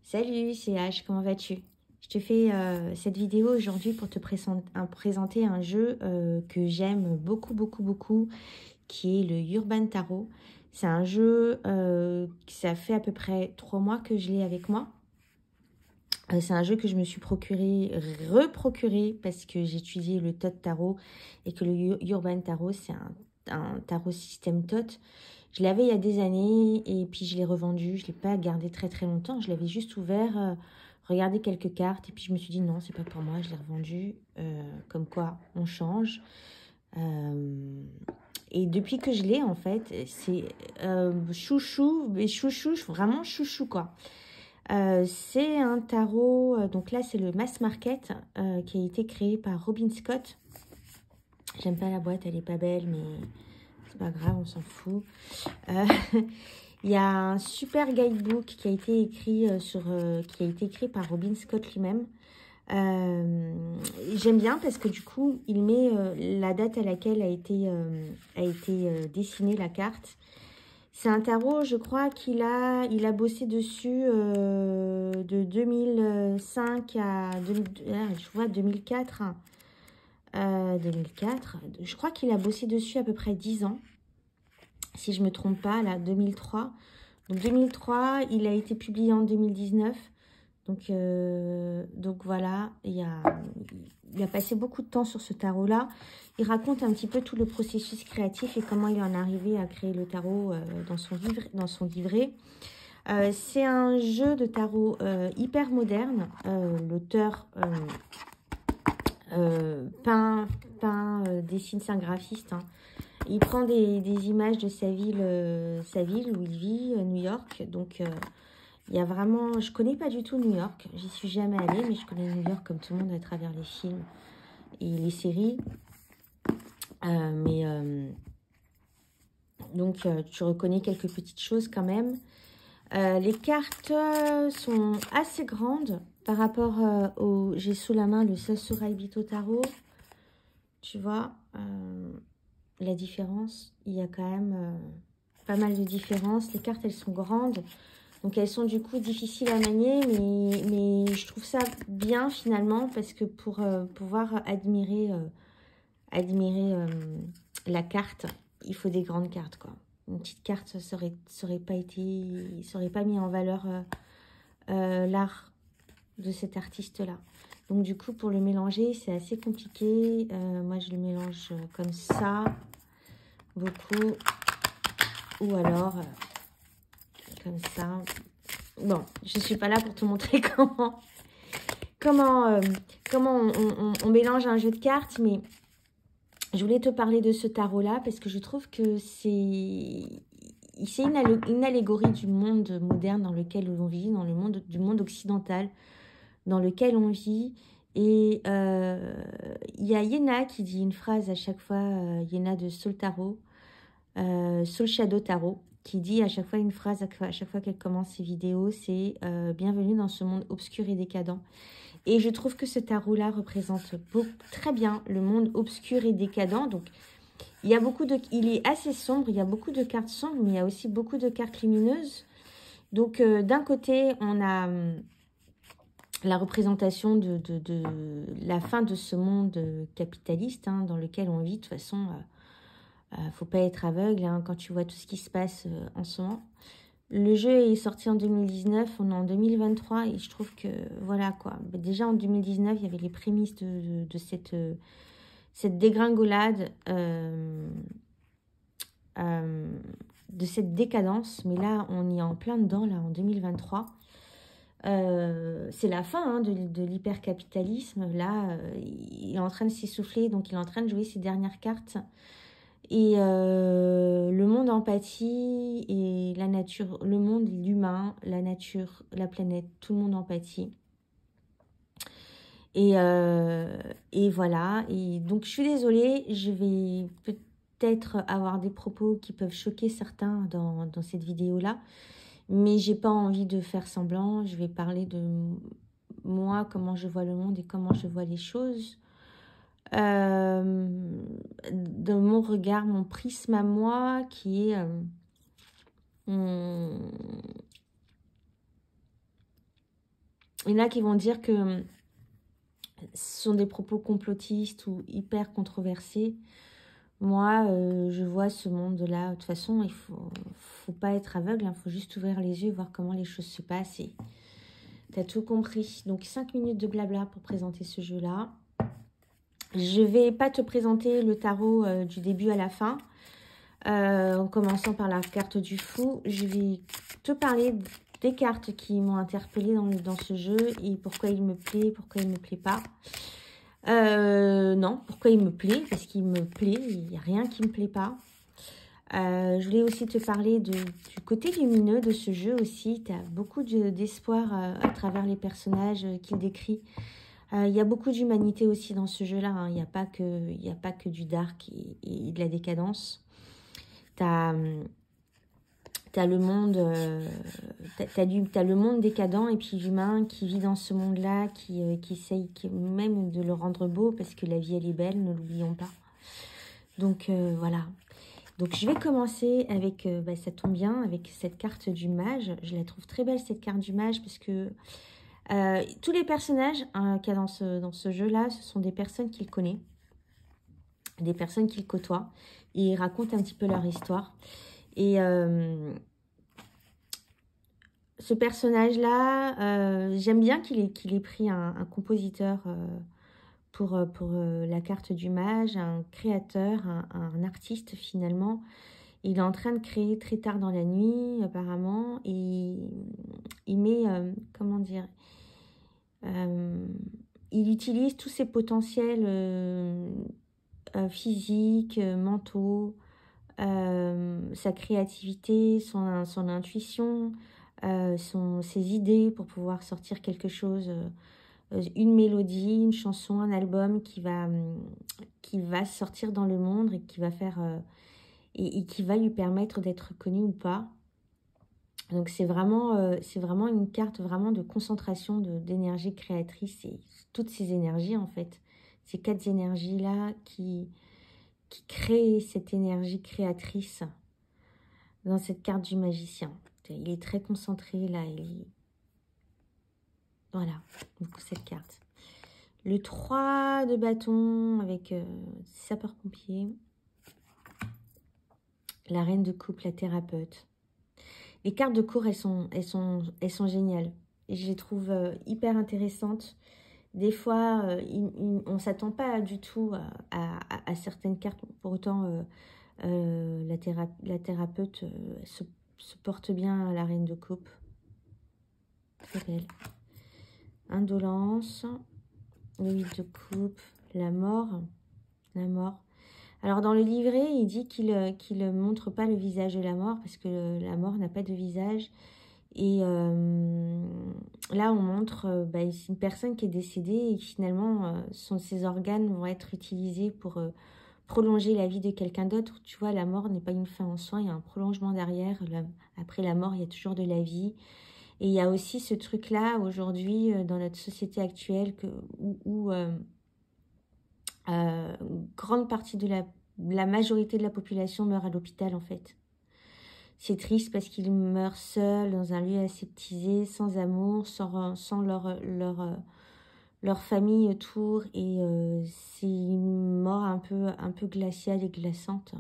Salut, c'est H, comment vas-tu? Je te fais cette vidéo aujourd'hui pour te présenter un jeu que j'aime beaucoup, qui est le Urban Tarot. C'est un jeu ça fait à peu près 3 mois que je l'ai avec moi. C'est un jeu que je me suis reprocuré parce que j'ai étudié le Tot Tarot et que le Urban Tarot, c'est un tarot système Tot. Je l'avais il y a des années et puis je l'ai revendu. Je ne l'ai pas gardé très longtemps. Je l'avais juste ouvert, regardé quelques cartes et puis je me suis dit non, c'est pas pour moi. Je l'ai revendu. Comme quoi, on change. Et depuis que je l'ai, en fait, c'est chouchou, mais chouchou, vraiment chouchou quoi. C'est un tarot, donc là c'est le Mass Market qui a été créé par Robin Scott. J'aime pas la boîte, elle est pas belle, mais c'est pas grave, on s'en fout. Il y a un super guidebook qui a été écrit par Robin Scott lui-même. J'aime bien parce que du coup, il met la date à laquelle a été dessinée la carte. C'est un tarot, je crois qu'il a bossé dessus de 2005 à je vois 2004. 2004. Je crois qu'il a bossé dessus à peu près 10 ans. Si je ne me trompe pas, là, 2003. Donc 2003, il a été publié en 2019. Donc voilà, il a passé beaucoup de temps sur ce tarot-là. Il raconte un petit peu tout le processus créatif et comment il en est arrivé à créer le tarot dans son livret. C'est un jeu de tarot hyper moderne. L'auteur dessine, c'est un graphiste. Hein. Il prend des images de sa ville où il vit, New York. Donc, il y a vraiment... Je connais pas du tout New York. J'y suis jamais allée, mais je connais New York comme tout le monde à travers les films et les séries. Donc, tu reconnais quelques petites choses quand même. Les cartes sont assez grandes par rapport au... J'ai sous la main le Sasurai Bito Tarot. Tu vois la différence, il y a quand même pas mal de différences. Les cartes, elles sont grandes. Donc, elles sont du coup difficiles à manier. Mais je trouve ça bien finalement. Parce que pour pouvoir admirer la carte, il faut des grandes cartes, quoi. Une petite carte, ça aurait pas mis en valeur l'art de cet artiste-là. Donc, du coup, pour le mélanger, c'est assez compliqué. Moi, je le mélange comme ça, beaucoup. Ou alors, comme ça. Bon, je ne suis pas là pour te montrer comment on mélange un jeu de cartes. Mais je voulais te parler de ce tarot-là parce que je trouve que c'est une allégorie du monde moderne dans lequel on vit, du monde occidental dans lequel on vit. Et il y a Yéna qui dit une phrase à chaque fois, Yéna de Soul Tarot, Soul Shadow Tarot, qui dit à chaque fois une phrase, à chaque fois qu'elle commence ses vidéos, c'est bienvenue dans ce monde obscur et décadent. Et je trouve que ce tarot-là représente très bien le monde obscur et décadent. Donc, il est assez sombre, il y a beaucoup de cartes sombres, mais il y a aussi beaucoup de cartes lumineuses. Donc, d'un côté, on a la représentation de la fin de ce monde capitaliste dans lequel on vit. De toute façon, faut pas être aveugle quand tu vois tout ce qui se passe en ce moment. Le jeu est sorti en 2019, on est en 2023 et je trouve que, voilà quoi. Déjà en 2019, il y avait les prémices de cette dégringolade, de cette décadence. Mais là, on y est en plein dedans, là, en 2023. C'est la fin de l'hypercapitalisme. Là, il est en train de s'essouffler, donc il est en train de jouer ses dernières cartes. Et le monde empathie et la nature, le monde, l'humain, la nature, la planète, tout le monde empathie. Et voilà. Et donc, je suis désolée, je vais peut-être avoir des propos qui peuvent choquer certains dans cette vidéo-là. Mais j'ai pas envie de faire semblant. Je vais parler de moi, comment je vois le monde et comment je vois les choses. De mon regard, mon prisme à moi, qui est Il y en a qui vont dire que ce sont des propos complotistes ou hyper controversés. Moi, je vois ce monde-là. De toute façon, il faut pas être aveugle. Il faut juste ouvrir les yeux et voir comment les choses se passent. Et tu as tout compris. Donc, 5 minutes de blabla pour présenter ce jeu-là. Je vais pas te présenter le tarot du début à la fin. En commençant par la carte du fou. Je vais te parler des cartes qui m'ont interpellée dans ce jeu. Et pourquoi il me plaît, pourquoi il me plaît pas. Non, pourquoi il me plaît? Parce qu'il me plaît, il n'y a rien qui me plaît pas. Je voulais aussi te parler du côté lumineux de ce jeu aussi. Tu as beaucoup d'espoir à travers les personnages qu'il décrit. Il y a beaucoup d'humanité aussi dans ce jeu-là. Hein. Il n'y a pas que du dark et de la décadence. Tu as le monde, t'as le monde décadent et puis l'humain qui vit dans ce monde-là, qui essaye même de le rendre beau parce que la vie elle est belle, ne l'oublions pas. Donc voilà. Donc je vais commencer avec, ça tombe bien, avec cette carte du mage. Je la trouve très belle cette carte du mage parce que tous les personnages qu'il y a dans ce jeu-là, ce sont des personnes qu'il connaît, des personnes qu'il côtoie. Et ils racontent un petit peu leur histoire. Et ce personnage-là, j'aime bien qu'il ait pris un compositeur pour la carte du mage, un créateur, un artiste finalement. Il est en train de créer très tard dans la nuit, apparemment, et il met, comment dire, il utilise tous ses potentiels physiques, mentaux, sa créativité, son intuition, ses idées pour pouvoir sortir quelque chose, une mélodie, une chanson, un album qui va sortir dans le monde et qui va faire et qui va lui permettre d'être connu ou pas. Donc c'est vraiment une carte vraiment de concentration d'énergie créatrice et toutes ces énergies en fait, ces 4 énergies là qui créent cette énergie créatrice dans cette carte du magicien. Il est très concentré là. Voilà, donc cette carte. Le 3 de bâton avec sapeur-pompier. La reine de coupe, la thérapeute. Les cartes de cours, elles sont géniales. Et je les trouve hyper intéressantes. Des fois, on ne s'attend pas du tout à certaines cartes. Pour autant, la thérapeute se porte bien à la reine de coupe. Très belle. Indolence, le 8 de coupe, la mort. La mort. Alors dans le livret, il dit qu'il ne montre pas le visage de la mort parce que la mort n'a pas de visage. Et là, on montre c'est une personne qui est décédée et finalement, ses organes vont être utilisés pour prolonger la vie de quelqu'un d'autre. Tu vois, la mort n'est pas une fin en soi, il y a un prolongement derrière. Après la mort, il y a toujours de la vie. Et il y a aussi ce truc-là, aujourd'hui, dans notre société actuelle, où grande partie de la majorité de la population meurt à l'hôpital, en fait. C'est triste parce qu'ils meurent seuls, dans un lieu aseptisé, sans amour, sans leur famille autour. Et c'est une mort un peu glaciale et glaçante.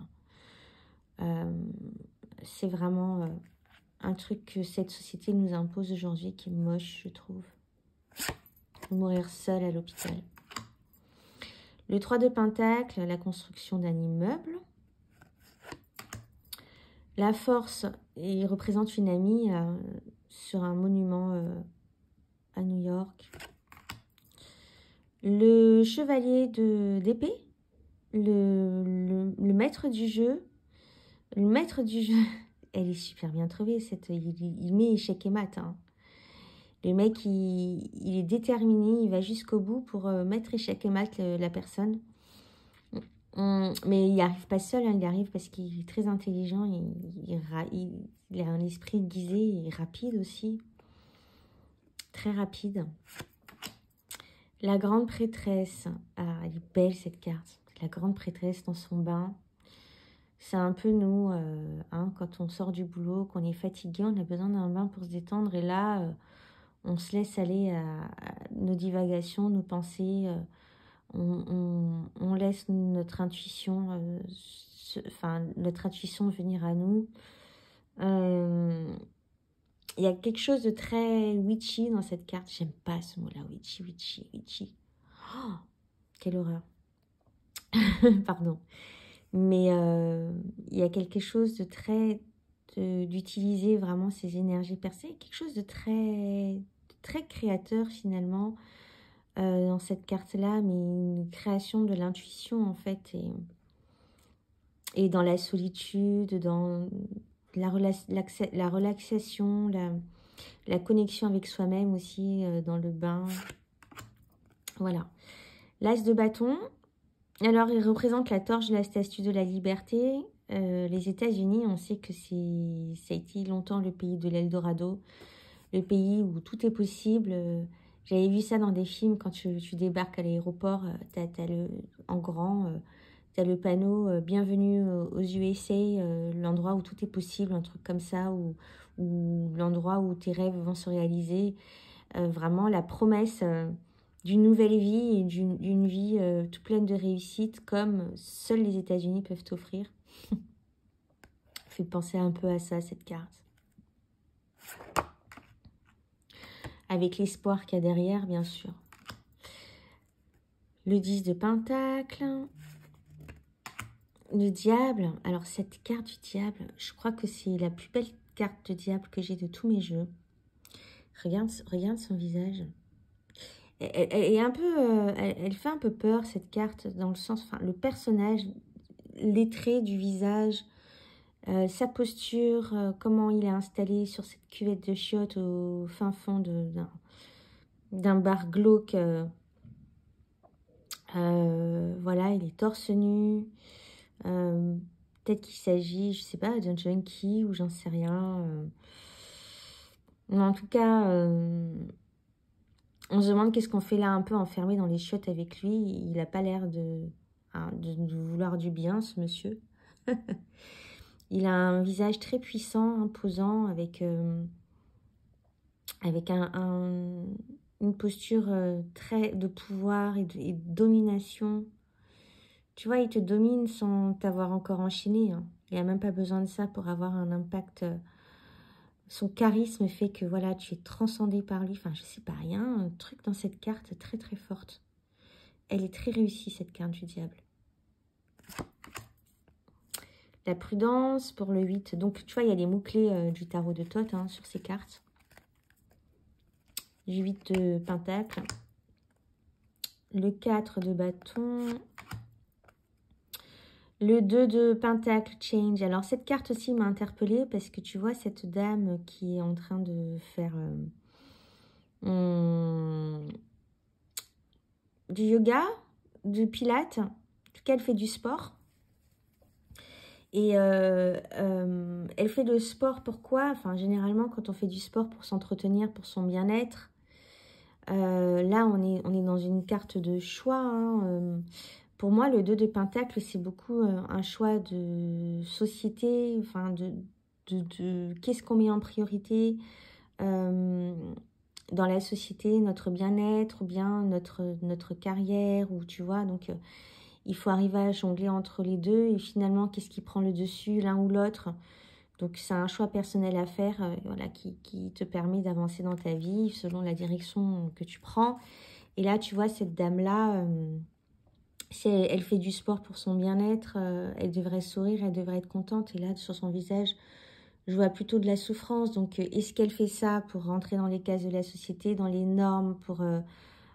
C'est vraiment un truc que cette société nous impose aujourd'hui qui est moche, je trouve. Mourir seul à l'hôpital. Le 3 de Pentacle, la construction d'un immeuble. La force, il représente une amie sur un monument à New York. Le chevalier d'épée, le maître du jeu. Le maître du jeu, elle est super bien trouvée. Il met échec et mat. Hein. Le mec, il est déterminé, il va jusqu'au bout pour mettre échec et mat la personne. Mais il n'y arrive pas seul, hein, il arrive parce qu'il est très intelligent, il a un esprit aiguisé et rapide aussi. Très rapide. La grande prêtresse. Ah, elle est belle cette carte. La grande prêtresse dans son bain. C'est un peu nous, quand on sort du boulot, qu'on est fatigué, on a besoin d'un bain pour se détendre. Et là, on se laisse aller à nos divagations, nos pensées, on laisse notre intuition, notre intuition venir à nous. Il y a quelque chose de très witchy dans cette carte. J'aime pas ce mot-là, witchy, witchy, witchy. Oh, quelle horreur. Pardon. Mais il y a quelque chose de très... d'utiliser vraiment ces énergies percées. Quelque chose de très créateur finalement dans cette carte-là, mais une création de l'intuition en fait. Et dans la solitude, dans la relaxation, la connexion avec soi-même aussi, dans le bain. Voilà. L'As de bâton, alors il représente la torche de la statue de la liberté. Les États-Unis, on sait que ça a été longtemps le pays de l'Eldorado, le pays où tout est possible. J'avais vu ça dans des films, quand tu débarques à l'aéroport, en grand, tu as le panneau Bienvenue aux USA, l'endroit où tout est possible, un truc comme ça, ou l'endroit où tes rêves vont se réaliser. Vraiment la promesse d'une nouvelle vie et d'une vie toute pleine de réussite, comme seuls les États-Unis peuvent t'offrir. Fait penser un peu à ça, cette carte. Avec l'espoir qu'il y a derrière, bien sûr. Le 10 de Pentacle. Le diable. Alors, cette carte du diable, je crois que c'est la plus belle carte de diable que j'ai de tous mes jeux. Regarde son visage. Elle est un peu, elle fait un peu peur, cette carte, dans le sens, enfin, le personnage, les traits du visage, sa posture, comment il est installé sur cette cuvette de chiottes au fin fond d'un bar glauque. Voilà, il est torse nu. Peut-être qu'il s'agit, je sais pas, d'un junkie ou j'en sais rien. Mais en tout cas, on se demande qu'est-ce qu'on fait là un peu enfermé dans les chiottes avec lui. Il n'a pas l'air de vouloir du bien, ce monsieur. Il a un visage très puissant, imposant, avec une posture très de pouvoir et de domination. Tu vois, il te domine sans t'avoir encore enchaîné. Hein. Il n'y a même pas besoin de ça pour avoir un impact. Son charisme fait que voilà, tu es transcendé par lui. Enfin, je sais pas, rien, un truc dans cette carte très très forte. Elle est très réussie, cette carte du diable. La prudence pour le 8. Donc, tu vois, il y a les mots-clés du tarot de Thoth hein, sur ces cartes. Du 8 de Pentacle. Le 4 de bâton. Le 2 de Pentacle, Change. Alors, cette carte aussi m'a interpellée parce que tu vois cette dame qui est en train de faire du yoga, du pilates. En tout cas, elle fait du sport. Et elle fait le sport pourquoi? Enfin, généralement, quand on fait du sport pour s'entretenir, pour son bien-être, là, on est dans une carte de choix. Hein, pour moi, le 2 de Pentacle, c'est beaucoup un choix de société, enfin, de qu'est-ce qu'on met en priorité dans la société, notre bien-être, ou bien notre carrière, ou tu vois, donc... il faut arriver à jongler entre les deux et finalement, qu'est-ce qui prend le dessus, l'un ou l'autre. Donc, c'est un choix personnel à faire voilà, qui te permet d'avancer dans ta vie selon la direction que tu prends. Et là, tu vois, cette dame-là, si elle fait du sport pour son bien-être, elle devrait sourire, elle devrait être contente. Et là, sur son visage, je vois plutôt de la souffrance. Donc, est-ce qu'elle fait ça pour rentrer dans les cases de la société, dans les normes, pour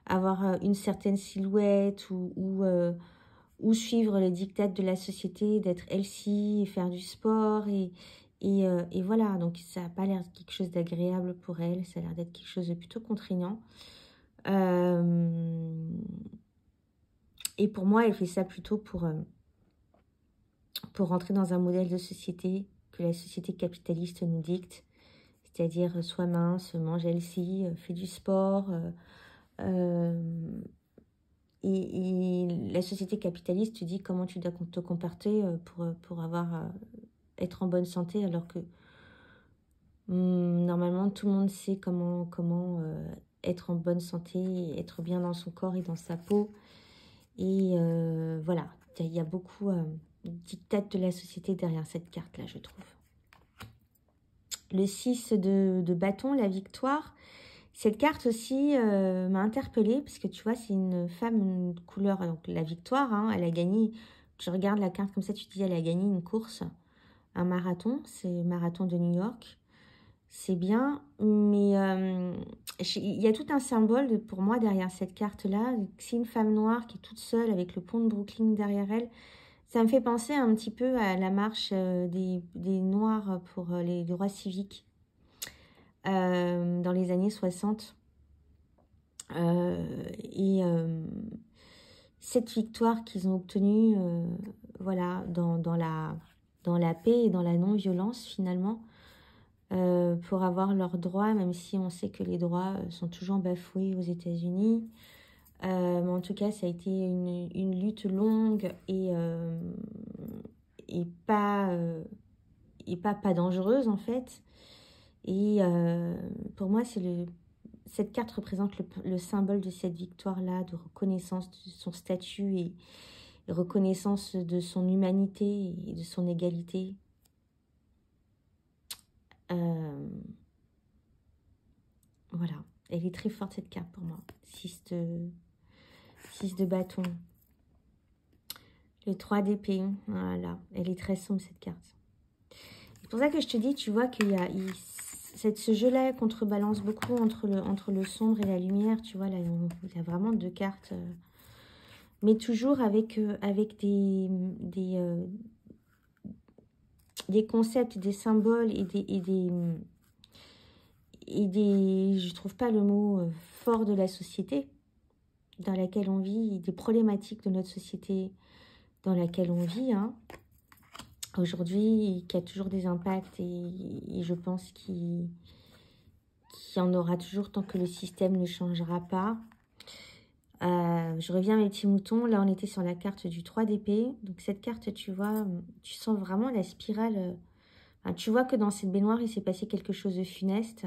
avoir une certaine silhouette ou suivre les diktats de la société, d'être healthy, faire du sport, et voilà, donc ça n'a pas l'air de quelque chose d'agréable pour elle, ça a l'air d'être quelque chose de plutôt contraignant. Et pour moi, elle fait ça plutôt pour rentrer dans un modèle de société que la société capitaliste nous dicte, c'est-à-dire sois mince, mange healthy, fais du sport, et la société capitaliste te dit comment tu dois te comporter pour être en bonne santé, alors que Normalement, tout le monde sait comment être en bonne santé, être bien dans son corps et dans sa peau. Et voilà, il y a beaucoup de diktats de la société derrière cette carte-là, je trouve. Le 6 de bâton, la victoire. Cette carte aussi m'a interpellée, parce que tu vois, c'est une femme, une couleur, donc la victoire, hein, elle a gagné, tu regardes la carte comme ça, tu te dis, elle a gagné une course, un marathon, c'est le marathon de New York. C'est bien, mais il y a tout un symbole pour moi derrière cette carte-là. C'est une femme noire qui est toute seule avec le pont de Brooklyn derrière elle. Ça me fait penser un petit peu à la marche des Noirs pour les droits civiques dans les années 60. Cette victoire qu'ils ont obtenue voilà, dans la paix et dans la non-violence finalement, pour avoir leurs droits, même si on sait que les droits sont toujours bafoués aux États-Unis. Mais en tout cas, ça a été une lutte longue et pas dangereuse en fait. Et pour moi, cette carte représente le symbole de cette victoire-là, de reconnaissance de son statut et reconnaissance de son humanité et de son égalité. Voilà, elle est très forte cette carte pour moi. 6 de bâton. Le 3 d'épée, voilà, elle est très sombre cette carte. C'est pour ça que je te dis, tu vois qu'il y a ce jeu-là contrebalance beaucoup entre le sombre et la lumière. Tu vois, là, il y a vraiment deux cartes. Mais toujours avec des concepts, des symboles je trouve pas le mot fort de la société dans laquelle on vit, des problématiques de notre société dans laquelle on vit, hein. Aujourd'hui, qui a toujours des impacts et je pense qu'il y en aura toujours tant que le système ne changera pas. Je reviens à mes petits moutons. Là, on était sur la carte du 3 d'épée. Donc, cette carte, tu vois, tu sens vraiment la spirale. Tu vois que dans cette baignoire, il s'est passé quelque chose de funeste.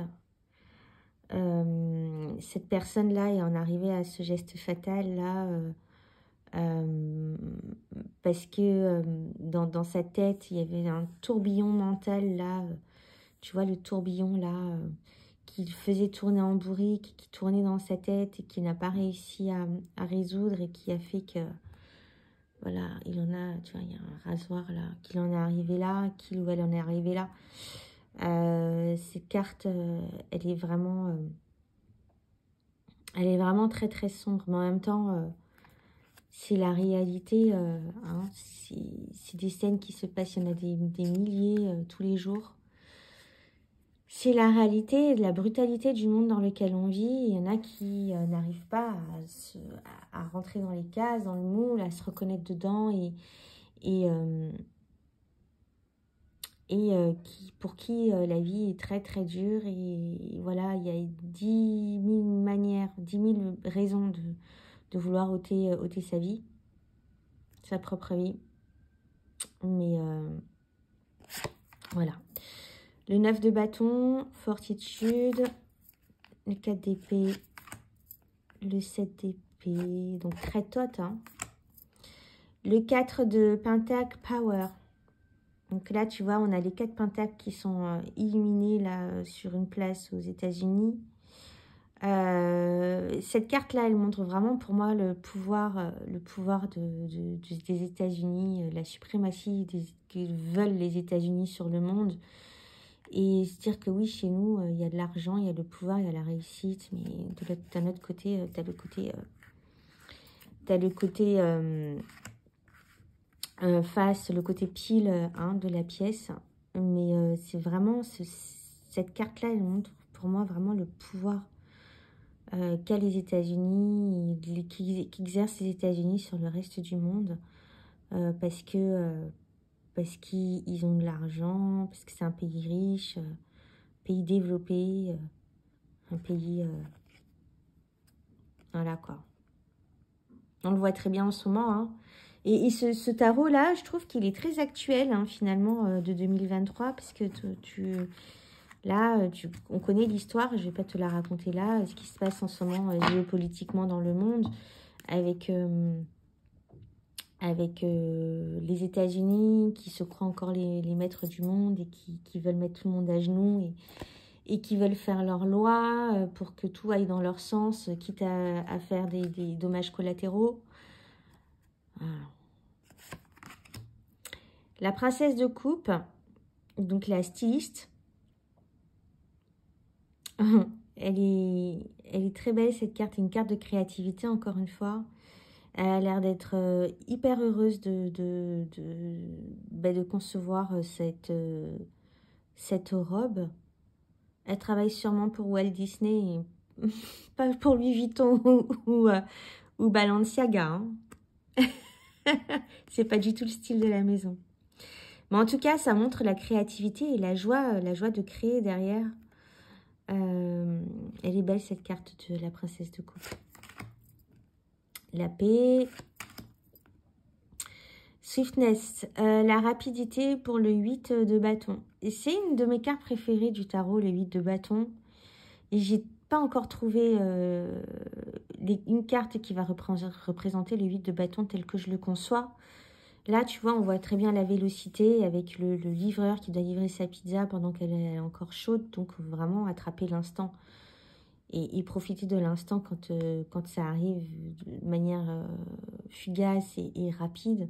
Cette personne-là est en arrivée à ce geste fatal-là parce que dans sa tête, il y avait un tourbillon mental, là. Tu vois, le tourbillon, là, qui faisait tourner en bourrique, qui tournait dans sa tête et qui n'a pas réussi à résoudre et qui a fait que, voilà, il en a, tu vois, il y a un rasoir, là, qu'il en est arrivé là, qu'il ou elle en est arrivé là. Cette carte, elle est vraiment très, très sombre. Mais en même temps, c'est la réalité. Hein, c'est des scènes qui se passent, il y en a des milliers tous les jours. C'est la réalité, la brutalité du monde dans lequel on vit. Il y en a qui n'arrivent pas à rentrer dans les cases, dans le moule, à se reconnaître dedans pour qui la vie est très très dure. Et voilà, il y a 10 000 manières, 10 000 raisons de vouloir ôter sa vie, sa propre vie. Mais voilà. Le 9 de bâton, fortitude, le 4 d'épée, le 7 d'épée, donc très tot, hein. Le 4 de pentacle, power. Donc là, tu vois, on a les 4 pentacles qui sont illuminés là sur une place aux États-Unis. Cette carte-là, elle montre vraiment pour moi le pouvoir des États-Unis, la suprématie que veulent les États-Unis sur le monde. Et se dire que oui, chez nous, il y a de l'argent, il y a le pouvoir, il y a la réussite, mais d'un autre côté, tu as le côté face, le côté pile hein, de la pièce. Mais c'est vraiment, cette carte-là, elle montre pour moi vraiment le pouvoir qu'a les États-Unis, qu'exercent les États-Unis sur le reste du monde, parce qu'ils ont de l'argent, parce que c'est un pays riche, pays développé, un pays... voilà quoi. On le voit très bien en ce moment. Hein. Et ce tarot-là, je trouve qu'il est très actuel, hein, finalement, de 2023, parce que Là, on connaît l'histoire, je ne vais pas te la raconter là, ce qui se passe en ce moment géopolitiquement dans le monde, avec les États-Unis qui se croient encore les maîtres du monde et qui veulent mettre tout le monde à genoux et qui veulent faire leurs lois pour que tout aille dans leur sens, quitte à faire des dommages collatéraux. Voilà. La princesse de coupe, donc la styliste, elle est très belle cette carte, une carte de créativité encore une fois. Elle a l'air d'être hyper heureuse de concevoir cette robe. Elle travaille sûrement pour Walt Disney, et pas pour Louis Vuitton ou Balenciaga. Hein. C'est pas du tout le style de la maison. Mais en tout cas, ça montre la créativité et la joie de créer derrière. Elle est belle cette carte de la princesse de coupe. La paix. Swiftness, la rapidité pour le 8 de bâton. Et c'est une de mes cartes préférées du tarot, le 8 de bâton. Et j'ai pas encore trouvé une carte qui va représenter le 8 de bâton tel que je le conçois. Là, tu vois, on voit très bien la vélocité avec le livreur qui doit livrer sa pizza pendant qu'elle est encore chaude. Donc, vraiment attraper l'instant et profiter de l'instant quand ça arrive de manière fugace et rapide.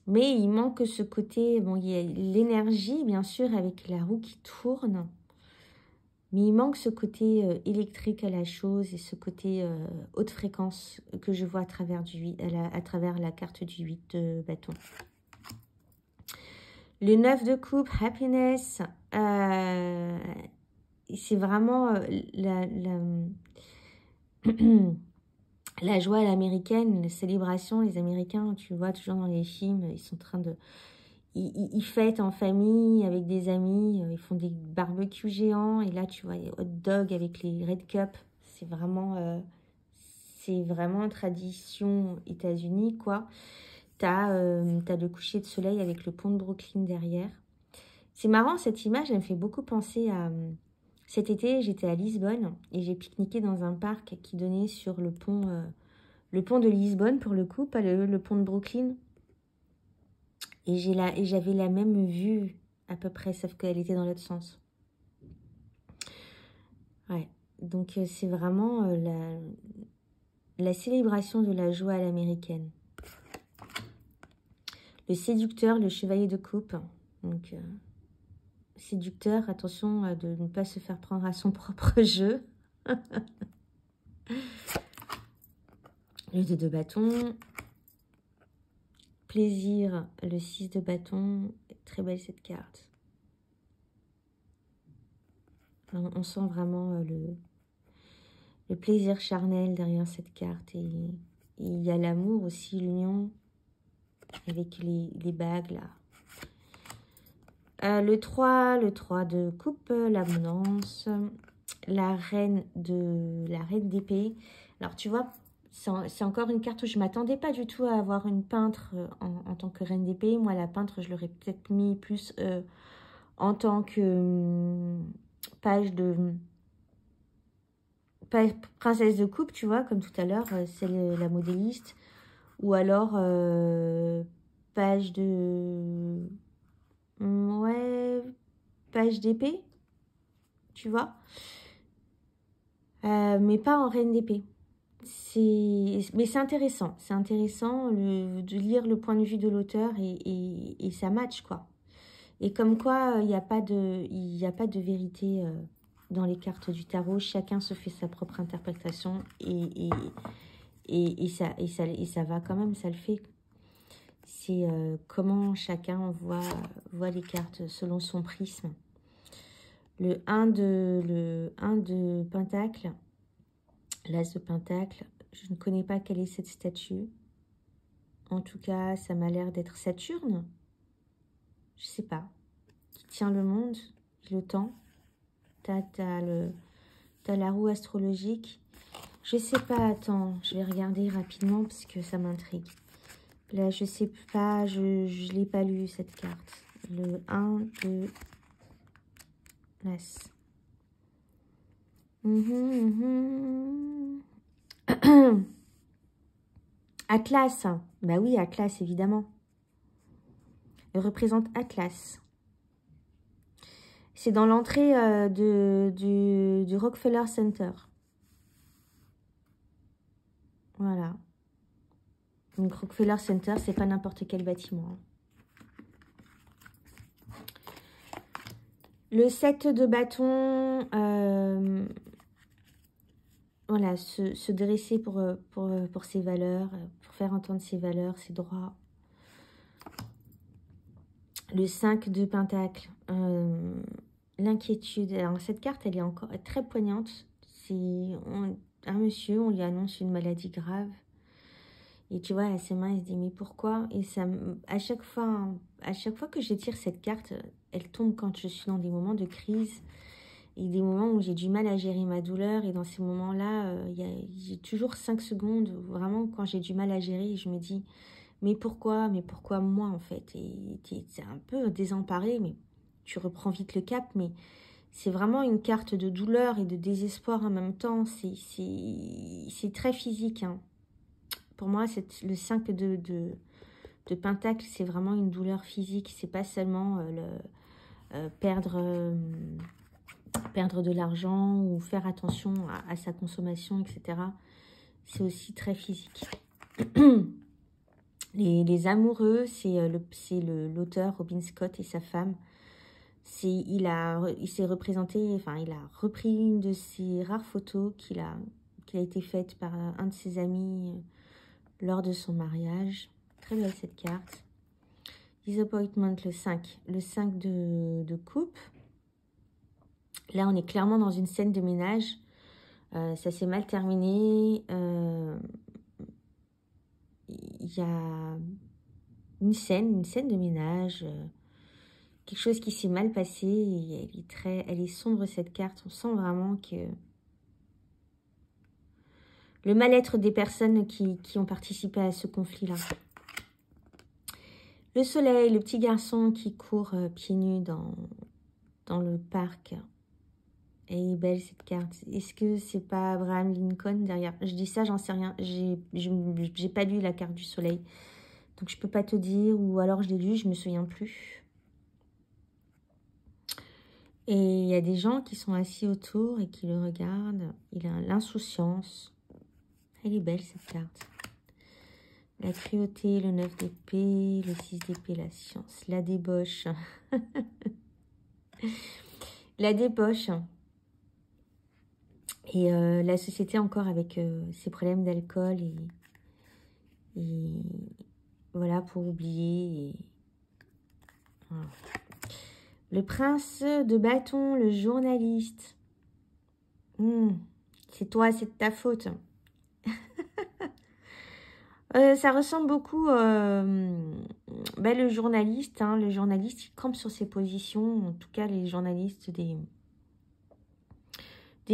Mais il manque ce côté, bon, il y a l'énergie, bien sûr, avec la roue qui tourne. Mais il manque ce côté électrique à la chose et ce côté haute fréquence que je vois à travers, à travers la carte du 8 de bâton. Le 9 de coupe, happiness, c'est vraiment la joie à l'américaine, la célébration. Les Américains, tu le vois toujours dans les films, ils sont en train de... Ils fêtent en famille, avec des amis, ils font des barbecues géants. Et là, tu vois, les hot dogs avec les red cups. C'est vraiment une tradition États-Unis, quoi. T'as le coucher de soleil avec le pont de Brooklyn derrière. C'est marrant, cette image, elle me fait beaucoup penser à... Cet été, j'étais à Lisbonne et j'ai pique-niqué dans un parc qui donnait sur le pont de Lisbonne, pour le coup, pas le pont de Brooklyn. Et j'avais la même vue à peu près, sauf qu'elle était dans l'autre sens. Ouais, donc c'est vraiment la célébration de la joie à l'américaine. Le séducteur, le chevalier de coupe. Donc, séducteur, attention de ne pas se faire prendre à son propre jeu. Le 2 de bâton. Plaisir, le 6 de bâton. Très belle cette carte. On sent vraiment le plaisir charnel derrière cette carte. Et il y a l'amour aussi, l'union avec les bagues là. Le 3 de coupe, l'abondance. La reine d'épée. Alors tu vois, c'est encore une carte où je ne m'attendais pas du tout à avoir une peintre en tant que reine d'épée. Moi, la peintre, je l'aurais peut-être mis plus en tant que princesse de coupe, tu vois, comme tout à l'heure, c'est la modéliste. Ou alors page de... Ouais, page d'épée, tu vois. Mais pas en reine d'épée. Mais c'est intéressant. C'est intéressant de lire le point de vue de l'auteur et ça match, quoi. Et comme quoi, il n'y a pas de vérité dans les cartes du tarot. Chacun se fait sa propre interprétation et ça va quand même, ça le fait. C'est comment chacun voit les cartes selon son prisme. Le 1 de pentacle, l'as de pentacle, je ne connais pas quelle est cette statue. En tout cas, ça m'a l'air d'être Saturne. Je sais pas. Qui tient le monde, le temps. T'as la roue astrologique. Je sais pas, attends, je vais regarder rapidement parce que ça m'intrigue. Là, je sais pas, je l'ai pas lu cette carte. Le 1, 2... l'As. Atlas. Bah oui, Atlas, évidemment. Elle représente Atlas. C'est dans l'entrée du Rockefeller Center. Voilà. Donc Rockefeller Center, c'est pas n'importe quel bâtiment. Le 7 de bâton, voilà, se dresser pour ses valeurs, pour faire entendre ses valeurs, ses droits. Le 5 de pentacle, l'inquiétude. Alors cette carte, elle est encore très poignante. C'est un monsieur, on lui annonce une maladie grave. Et tu vois, à ses mains, il se dit, mais pourquoi? Et ça, à chaque fois que je tire cette carte, elle tombe quand je suis dans des moments de crise et des moments où j'ai du mal à gérer ma douleur. Et dans ces moments-là, j'ai toujours 5 secondes, où vraiment, quand j'ai du mal à gérer, je me dis, mais pourquoi moi, en fait? Et c'est un peu désemparé, mais tu reprends vite le cap. Mais c'est vraiment une carte de douleur et de désespoir en même temps. C'est très physique, hein. Pour moi, le 5 de pentacle, c'est vraiment une douleur physique. C'est pas seulement perdre de l'argent ou faire attention à sa consommation, etc. C'est aussi très physique. Les amoureux, c'est l'auteur Robin Scott et sa femme. Il s'est représenté, enfin, il a repris une de ses rares photos qui a été faite par un de ses amis lors de son mariage. Très belle cette carte. Disappointment, le 5. Le 5 de coupe. Là, on est clairement dans une scène de ménage. Ça s'est mal terminé. Il y a une scène de ménage. Quelque chose qui s'est mal passé. Et elle est sombre, cette carte. On sent vraiment que le mal-être des personnes qui ont participé à ce conflit-là. Le soleil, le petit garçon qui court pieds nus dans le parc. Elle est belle cette carte. Est-ce que c'est pas Abraham Lincoln derrière? Je dis ça, j'en sais rien. J'ai pas lu la carte du soleil. Donc je peux pas te dire. Ou alors je l'ai lu, je me souviens plus. Et il y a des gens qui sont assis autour et qui le regardent. Il a l'insouciance. Elle est belle cette carte. La cruauté, le 9 d'épée, le 6 d'épée, la science, la débauche. La débauche. Et la société encore avec ses problèmes d'alcool et voilà, pour oublier. Voilà. Le prince de bâton, le journaliste. C'est toi, c'est de ta faute. Ça ressemble beaucoup le journaliste. Hein, le journaliste, il campe sur ses positions. En tout cas, les journalistes des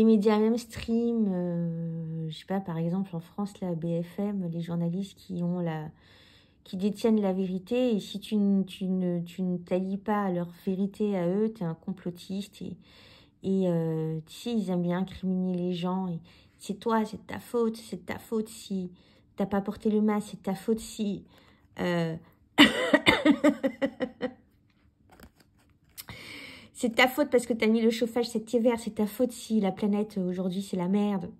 médias mainstream. Je sais pas, par exemple, en France, la BFM, les journalistes qui détiennent la vérité. Et si tu ne t'allies pas à leur vérité à eux, tu es un complotiste. Et tu sais, ils aiment bien incriminer les gens. Et c'est toi, c'est ta faute. C'est ta faute si t'as pas porté le masque. C'est ta faute si... C'est ta faute parce que tu as mis le chauffage cet hiver. C'est ta faute si la planète, aujourd'hui, c'est la merde.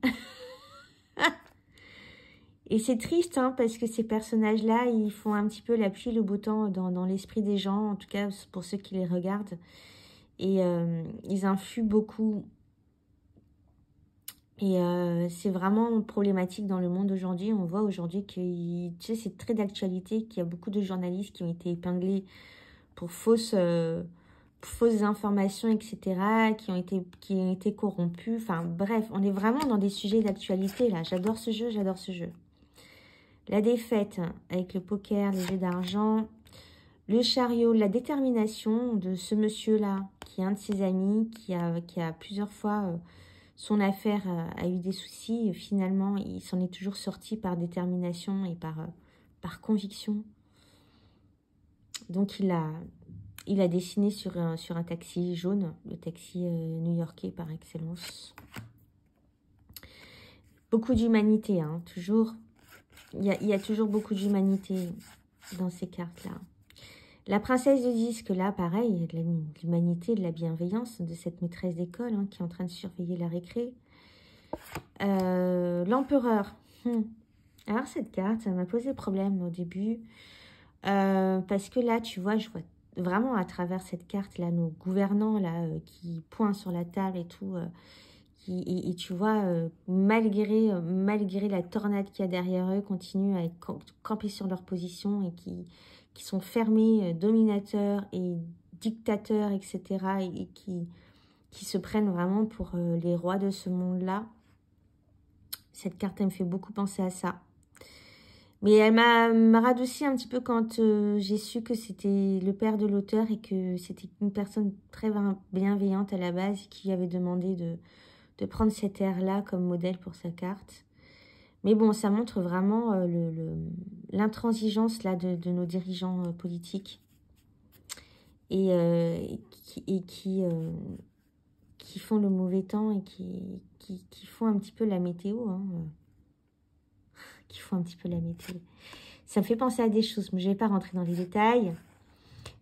Et c'est triste, hein, parce que ces personnages-là, ils font un petit peu la pluie et le beau temps dans l'esprit des gens, en tout cas pour ceux qui les regardent. Et ils influent beaucoup. Et c'est vraiment problématique dans le monde aujourd'hui. On voit aujourd'hui que tu sais, c'est très d'actualité, qu'il y a beaucoup de journalistes qui ont été épinglés pour fausses informations, etc., qui ont été corrompus. Enfin, bref, on est vraiment dans des sujets d'actualité, là. J'adore ce jeu, j'adore ce jeu. La défaite, avec le poker, les jeux d'argent, le chariot, la détermination de ce monsieur-là, qui est un de ses amis, qui a plusieurs fois... son affaire a eu des soucis. Finalement, il s'en est toujours sorti par détermination et par conviction. Donc, il Il a dessiné sur un taxi jaune, le taxi new-yorkais par excellence. Beaucoup d'humanité, hein, toujours. Il y a toujours beaucoup d'humanité dans ces cartes-là. La princesse de disque, là, pareil, il y a de l'humanité, de la bienveillance de cette maîtresse d'école hein, qui est en train de surveiller la récré. L'empereur. Alors, cette carte, ça m'a posé problème au début. Parce que là, tu vois, je vois vraiment à travers cette carte-là, nos gouvernants, là, qui pointent sur la table et tout. Et tu vois, malgré la tornade qu'il y a derrière eux, continuent à être campés sur leur position et qui sont fermés, dominateurs et dictateurs, etc. Et qui se prennent vraiment pour les rois de ce monde-là. Cette carte, elle me fait beaucoup penser à ça. Mais elle m'a radouci un petit peu quand j'ai su que c'était le père de l'auteur et que c'était une personne très bienveillante à la base qui avait demandé de prendre cet air-là comme modèle pour sa carte. Mais bon, ça montre vraiment l'intransigeance là de nos dirigeants politiques et qui font le mauvais temps et qui font un petit peu la météo. Hein, qui font un petit peu la météo. Ça me fait penser à des choses, mais je ne vais pas rentrer dans les détails.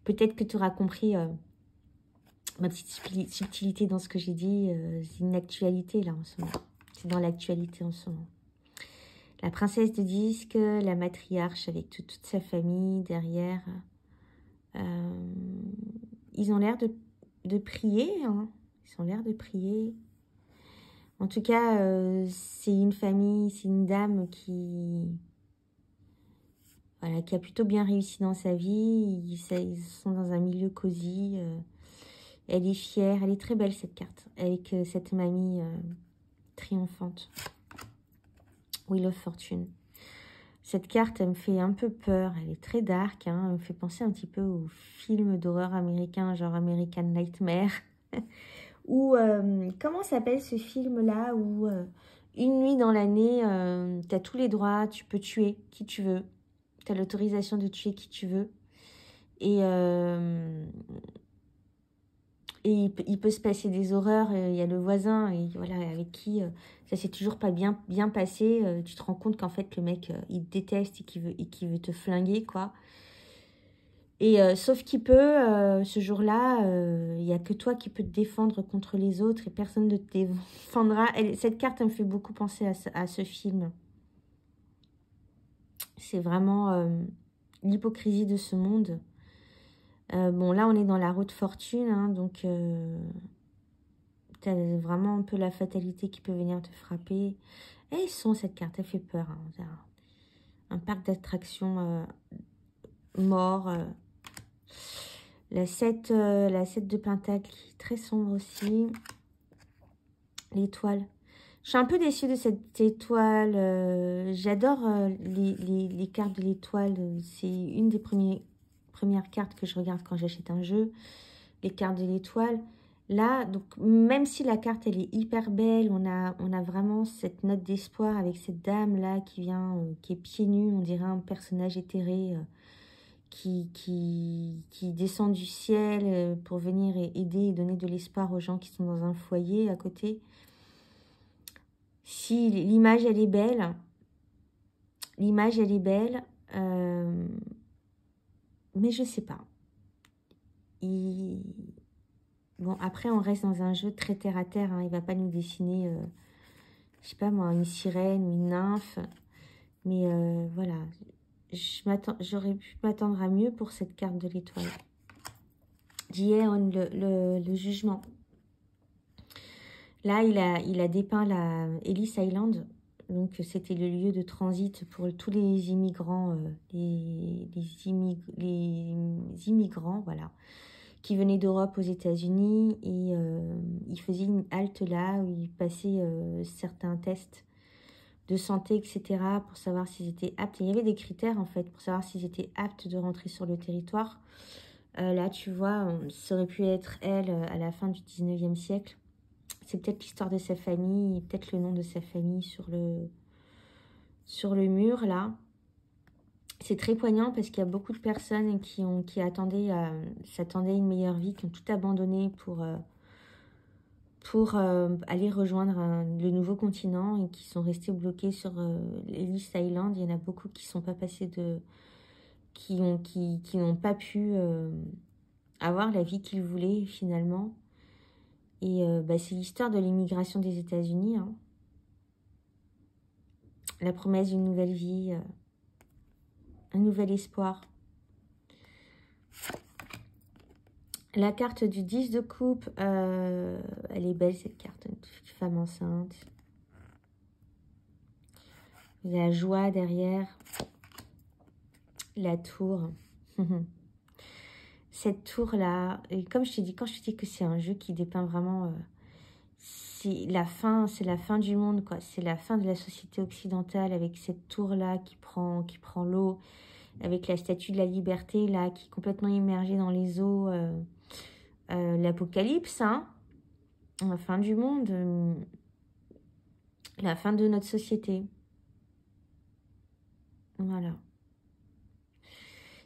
Peut-être que tu auras compris ma petite subtilité dans ce que j'ai dit. C'est une actualité là en ce moment. C'est dans l'actualité en ce moment. La princesse de disque, la matriarche avec toute sa famille derrière. Ils ont l'air de prier. Hein. Ils ont l'air de prier. En tout cas, c'est une famille, c'est une dame voilà, qui a plutôt bien réussi dans sa vie. Ils sont dans un milieu cosy. Elle est fière. Elle est très belle, cette carte. Avec cette mamie triomphante. Wheel of Fortune. Cette carte, elle me fait un peu peur. Elle est très dark. Hein. Elle me fait penser un petit peu aux films d'horreur américains, genre American Nightmare. Ou, comment s'appelle ce film-là où une nuit dans l'année, tu as tous les droits, tu peux tuer qui tu veux. Tu as l'autorisation de tuer qui tu veux. Et il peut se passer des horreurs. Il y a le voisin et voilà, avec qui ça s'est toujours pas bien passé. Tu te rends compte qu'en fait, le mec, il te déteste et qu'il veut te flinguer, quoi. Et sauf qu'il peut, ce jour-là, il n'y a que toi qui peux te défendre contre les autres et personne ne te défendra. Cette carte, elle me fait beaucoup penser à ce film. C'est vraiment l'hypocrisie de ce monde. Bon, là, on est dans la roue de fortune, hein, donc tu as vraiment un peu la fatalité qui peut venir te frapper. Et ils sont, cette carte, elle fait peur. Hein. Un parc d'attractions mort. La 7 de Pentacle, très sombre aussi. L'étoile. Je suis un peu déçue de cette étoile. J'adore les cartes de l'étoile. C'est une des premières cartes que je regarde quand j'achète un jeu. Les cartes de l'étoile. Là, donc, même si la carte elle est hyper belle, on a vraiment cette note d'espoir avec cette dame-là qui vient, qui est pieds nus, on dirait un personnage éthéré. Qui descend du ciel pour venir aider et donner de l'espoir aux gens qui sont dans un foyer à côté. Si l'image, elle est belle, mais je sais pas. Bon, après, on reste dans un jeu très terre-à-terre. Hein. Il va pas nous dessiner, je sais pas moi, une sirène ou une nymphe. Mais voilà, j'aurais pu m'attendre à mieux pour cette carte de l'étoile. D'hier, le jugement. Là, il a dépeint la Ellis Island. Donc, c'était le lieu de transit pour tous les immigrants, les immigrants, voilà, qui venaient d'Europe aux États-Unis. Et il faisait une halte là où il passait certains tests de santé, etc., pour savoir s'ils étaient aptes. Et il y avait des critères, en fait, pour savoir s'ils étaient aptes de rentrer sur le territoire. Là, tu vois, ça aurait pu être elle à la fin du 19e siècle. C'est peut-être l'histoire de sa famille, peut-être le nom de sa famille sur le mur, là. C'est très poignant parce qu'il y a beaucoup de personnes qui s'attendaient à une meilleure vie, qui ont tout abandonné pour aller rejoindre le nouveau continent et qui sont restés bloqués sur Ellis Island. Il y en a beaucoup qui sont pas passés qui n'ont pas pu avoir la vie qu'ils voulaient finalement. Et c'est l'histoire de l'immigration des États-Unis, hein. La promesse d'une nouvelle vie, un nouvel espoir. La carte du 10 de coupe, elle est belle cette carte, une femme enceinte. La joie derrière. La tour. Cette tour-là, et comme je t'ai dit, quand je te dis que c'est un jeu qui dépeint vraiment... c'est la fin du monde, quoi. C'est la fin de la société occidentale avec cette tour-là qui prend l'eau, avec la statue de la liberté, là, qui est complètement immergée dans les eaux. L'apocalypse, hein. La fin du monde. La fin de notre société. Voilà.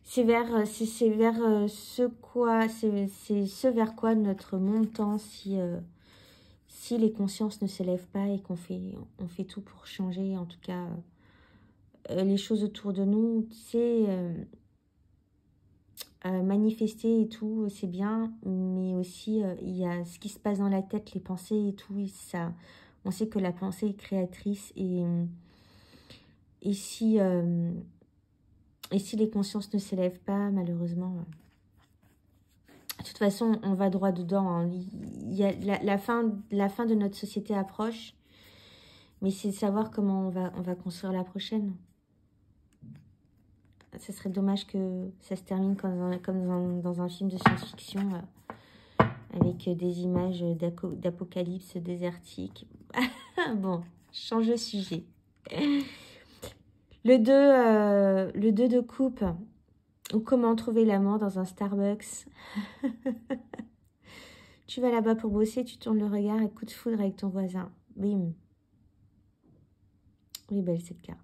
C'est ce vers quoi notre monde tend si les consciences ne s'élèvent pas et on fait tout pour changer, en tout cas, les choses autour de nous. C'est manifester et tout, c'est bien, mais aussi, il y a ce qui se passe dans la tête, les pensées et tout, et ça, on sait que la pensée est créatrice, et si les consciences ne s'élèvent pas, malheureusement, de toute façon, on va droit dedans, hein. Il y a la fin de notre société approche, mais c'est de savoir comment on va construire la prochaine. Ce serait dommage que ça se termine comme dans un film de science-fiction, avec des images d'apocalypse désertique. Bon, change de sujet. Le 2 de coupe, ou comment trouver l'amour dans un Starbucks. Tu vas là-bas pour bosser, tu tournes le regard et coup de foudre avec ton voisin. Bim. Oui, belle cette carte.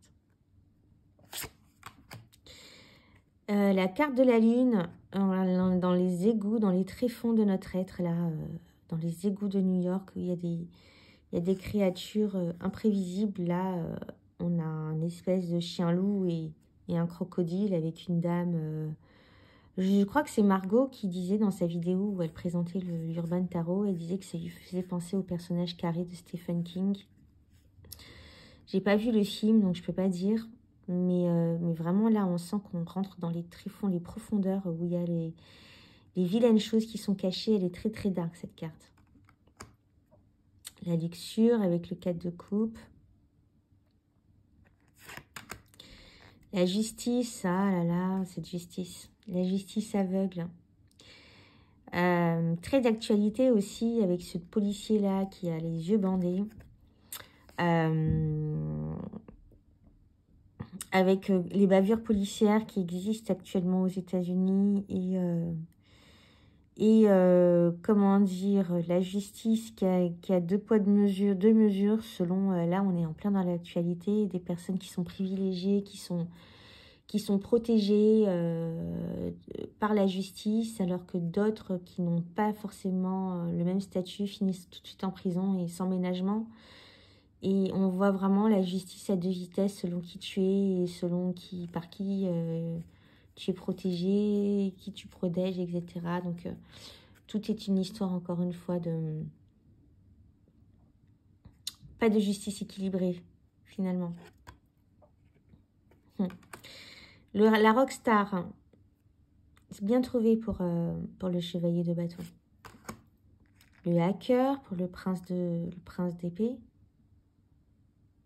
La carte de la lune, dans les égouts, dans les tréfonds de notre être, là, dans les égouts de New York, où il y a des créatures imprévisibles. Là, on a une espèce de chien-loup et un crocodile avec une dame. Je crois que c'est Margot qui disait dans sa vidéo où elle présentait l'Urban Tarot, elle disait que ça lui faisait penser au personnage carré de Stephen King. J'ai pas vu le film, donc je peux pas dire. Mais vraiment, là, on sent qu'on rentre dans les tréfonds, les profondeurs où il y a les vilaines choses qui sont cachées. Elle est très, très dark, cette carte. La luxure avec le 4 de coupe. La justice, ah là là, cette justice. La justice aveugle. Très d'actualité aussi avec ce policier-là qui a les yeux bandés. Avec les bavures policières qui existent actuellement aux États-Unis et comment dire, la justice qui a deux poids, deux mesures selon, là on est en plein dans l'actualité, des personnes qui sont privilégiées, qui sont protégées par la justice, alors que d'autres qui n'ont pas forcément le même statut finissent tout de suite en prison et sans ménagement. Et on voit vraiment la justice à deux vitesses selon qui tu es et selon par qui tu es protégé, qui tu protèges, etc. Donc, tout est une histoire, encore une fois, pas de justice équilibrée, finalement. La rockstar, hein. C'est bien trouvé pour le chevalier de bâton. Le hacker pour le prince d'épée.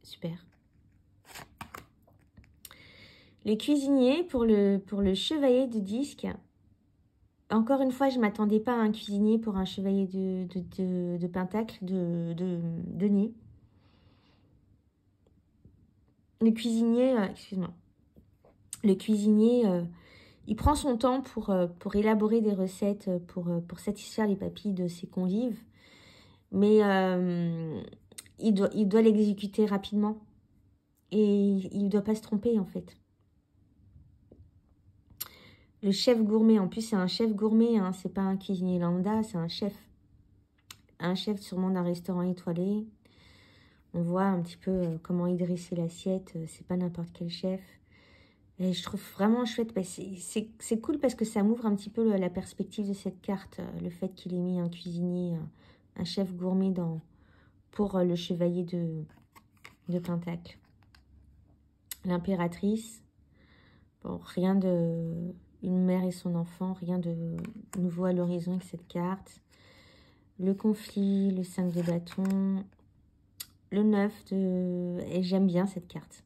Super. Les cuisiniers pour le chevalier de disque. Encore une fois, je ne m'attendais pas à un cuisinier pour un chevalier de pentacle, de nid. Le cuisinier, excuse-moi. Le cuisinier, il prend son temps pour élaborer des recettes, pour satisfaire les papilles de ses convives. Mais il doit l'exécuter rapidement. Et il ne doit pas se tromper, en fait. Le chef gourmet, en plus c'est un chef gourmet, hein, c'est pas un cuisinier lambda, c'est un chef. Un chef sûrement d'un restaurant étoilé. On voit un petit peu comment il dressait l'assiette, c'est pas n'importe quel chef. Et je trouve vraiment chouette, bah, c'est cool parce que ça m'ouvre un petit peu la perspective de cette carte, le fait qu'il ait mis un cuisinier, un chef gourmet pour le chevalier de Pentacle. L'impératrice, bon, rien de... Une mère et son enfant, rien de nouveau à l'horizon avec cette carte. Le conflit, le 5 de bâton, le 9 de... Et j'aime bien cette carte.